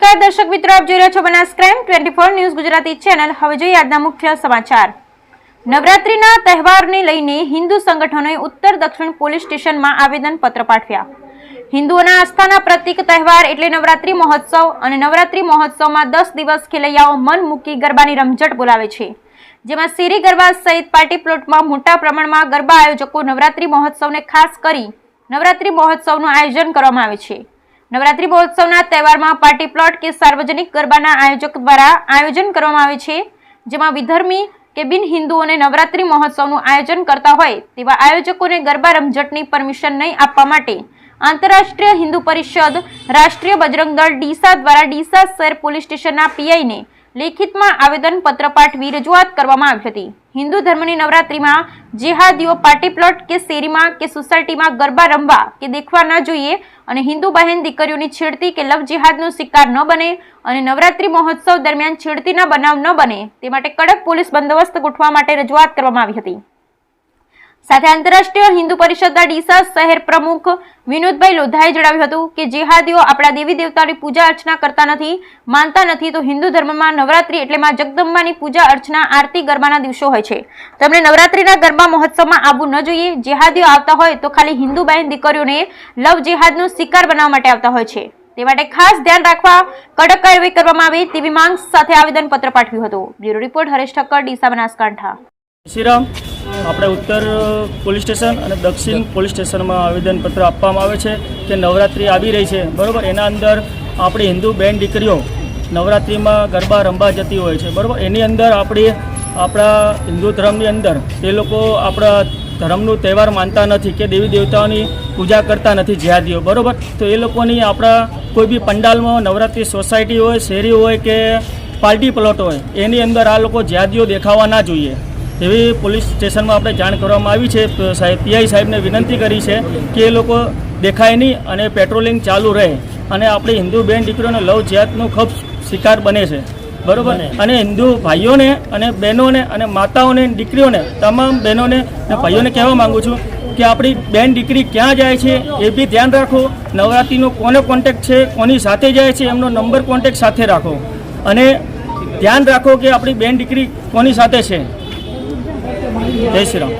નમસ્કાર દર્શક મિત્રો, આપ જોઈ રહ્યા છો Banas crime 24 news Gujarati channel. હવે જોઈએ આજના મુખ્ય સમાચાર। નવરાત્રીના તહેવારને લઈને હિન્દુ સંગઠનોએ ઉત્તર દક્ષિણ પોલીસ સ્ટેશનમાં આવેદનપત્ર પાઠવ્યા। હિન્દુઓના આસ્થાના પ્રતીક તહેવાર એટલે નવરાત્રી મહોત્સવ અને નવરાત્રી મહોત્સવમાં 10 દિવસ ખેલૈયાઓ મન મૂકી ગરબાની રમઝટ બોલાવે છે, જેમાં શેરી ગરબા સહિત પાર્ટી પ્લોટમાં મોટા પ્રમાણમાં ગરબા આયોજકો નવરાત્રી મહોત્સવને ખાસ કરી નવરાત્રી મહોત્સવનું આયોજન કરવામાં આવે છે। નવરાત્રી મહોત્સવના તહેવારમાં પાર્ટી પ્લોટ કે સાર્વજનિક ગરબાના આયોજક દ્વારા આયોજન કરવામાં આવે છે, જેમાં વિધર્મી કે બિન હિન્દુઓને નવરાત્રી મહોત્સવનું આયોજન કરતા હોય તેવા આયોજકોને ગરબા રમઝટની પરમિશન નહીં આપવા માટે આંતરરાષ્ટ્રીય હિન્દુ પરિષદ, રાષ્ટ્રીય બજરંગ દળ ડીસા દ્વારા ડીસા શહેર પોલીસ સ્ટેશનના પીઆઈને લેખિતમાં આવેદનપત્ર પાઠવી રજૂઆત કરવામાં આવી હતી। હિન્દુ ધર્મની નવરાત્રીમાં જેહાદીઓ પાર્ટી પ્લોટ કે શેરીમાં કે સોસાયટીમાં ગરબા રમવા કે દેખવા ન જોઈએ અને હિન્દુ બહેન દીકરીઓની છેડતી કે લવ જેહાદનો શિકાર ન બને અને નવરાત્રી મહોત્સવ દરમિયાન છેડતીના બનાવ ન બને તે માટે કડક પોલીસ બંદોબસ્ત ગોઠવવા માટે રજૂઆત કરવામાં આવી હતી। સાથે આંતરરાષ્ટ્રીય હિન્દુ પરિષદના ડીસા શહેર પ્રમુખ વિનોદભાઈ લોધાએ જણાવ્યું હતું કે જેહાદીઓ આપણા દેવી દેવતાની પૂજા અર્ચના કરતા નથી, માનતા નથી, તો હિન્દુ ધર્મમાં નવરાત્રી એટલે માં જગદંબાની પૂજા અર્ચના, આરતી, ગરબાના દિવસો હોય છે, તેમણે નવરાત્રીના ગરબા મહોત્સવમાં આવવું ન જોઈએ। જેહાદીઓ આવતા હોય તો ખાલી હિન્દુ બહેન દીકરીઓને લવ જેહાદનો શિકાર બનાવવા માટે આવતા હોય છે, તે માટે ખાસ ધ્યાન રાખવા કડક કાર્યવાહી કરવામાં આવે તેવી માંગ સાથે આવેદનપત્ર પાઠવ્યું હતું। Bureau report Haresh Thakkar, Deesa, Banaskantha. શ્રીરામ, આપણે ઉત્તર પોલીસ સ્ટેશન અને દક્ષિણ પોલીસ સ્ટેશનમાં આવેદનપત્ર આપવામાં આવે છે કે નવરાત્રિ આવી રહી છે, બરાબર, એના અંદર આપણી હિન્દુ બહેન દીકરીઓ નવરાત્રિમાં ગરબા રમવા જતી હોય છે, બરાબર, એની અંદર આપણા હિન્દુ ધર્મની અંદર એ લોકો આપણા ધર્મનું તહેવાર માનતા નથી કે દેવી દેવતાઓની પૂજા કરતા નથી જેહાદીઓ, બરાબર, તો એ લોકોની આપણા કોઈ બી પંડાલમાં નવરાત્રિ સોસાયટી હોય, શેરી હોય કે પાર્ટી પ્લોટ હોય એની અંદર આ લોકો જેહાદીઓ દેખાવા ના જોઈએ એવી પોલીસ સ્ટેશનમાં આપણે જાણ કરવામાં આવી છે। પીઆઈ સાહેબને વિનંતી કરી છે કે એ લોકો દેખાય નહીં અને પેટ્રોલિંગ ચાલુ રહે અને આપણી હિન્દુ બહેન દીકરીઓને લવ જેહાદનો ખૂબ શિકાર બને છે, બરાબર, અને હિન્દુ ભાઈઓને અને બહેનોને અને માતાઓને, દીકરીઓને, તમામ બહેનોને અને ભાઈઓને કહેવા માગું છું કે આપણી બહેન દીકરી ક્યાં જાય છે એ બી ધ્યાન રાખો, નવરાત્રિનો કોનો કોન્ટેક્ટ છે, કોની સાથે જાય છે એમનો નંબર કોન્ટેક્ટ સાથે રાખો અને ધ્યાન રાખો કે આપણી બહેન દીકરી કોની સાથે છે। જય શ્રી રામ।